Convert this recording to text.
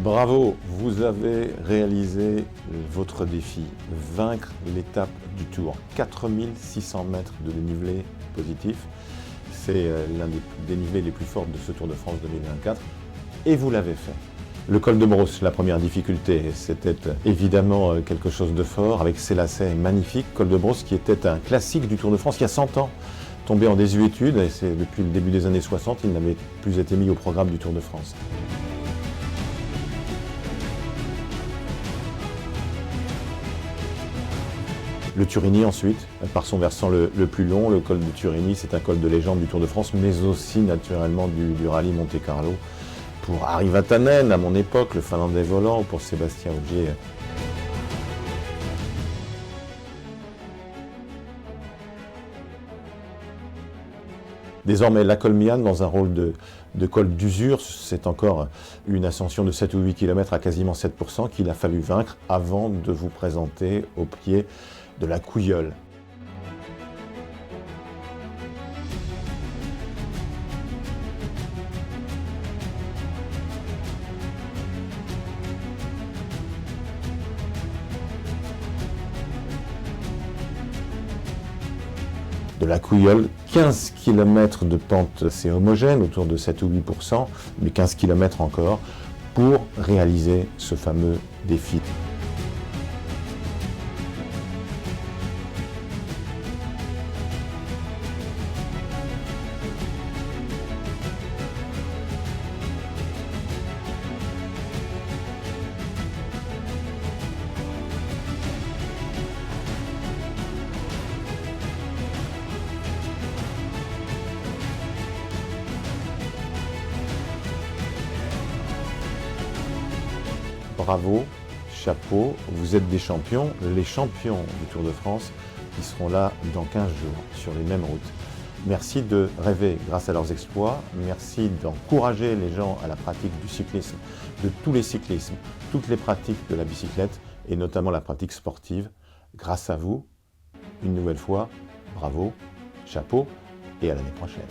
Bravo, vous avez réalisé votre défi, vaincre l'étape du Tour. 4600 mètres de dénivelé positif, c'est l'un des dénivelés les plus forts de ce Tour de France 2024 et vous l'avez fait. Le col de Brosse, la première difficulté, c'était évidemment quelque chose de fort avec ses lacets magnifiques. Col de Brosse qui était un classique du Tour de France il y a 100 ans, tombé en désuétude et c'est depuis le début des années 60, il n'avait plus été mis au programme du Tour de France. Le Turini ensuite, par son versant le plus long, le col de Turini, c'est un col de légende du Tour de France, mais aussi naturellement du rallye Monte-Carlo. Pour Ari Vatanen, à mon époque, le Finlandais volant, ou pour Sébastien Ogier. Désormais, la Colmiane, dans un rôle de col d'usure, c'est encore une ascension de 7 ou 8 km à quasiment 7% qu'il a fallu vaincre avant de vous présenter au pied de la Couilleule. De la Couilleule, 15 km de pente assez homogène, autour de 7 ou 8%, mais 15 km encore, pour réaliser ce fameux défi. Bravo, chapeau, vous êtes des champions, les champions du Tour de France qui seront là dans 15 jours sur les mêmes routes. Merci de rêver grâce à leurs exploits, merci d'encourager les gens à la pratique du cyclisme, de tous les cyclismes, toutes les pratiques de la bicyclette et notamment la pratique sportive. Grâce à vous, une nouvelle fois, bravo, chapeau et à l'année prochaine.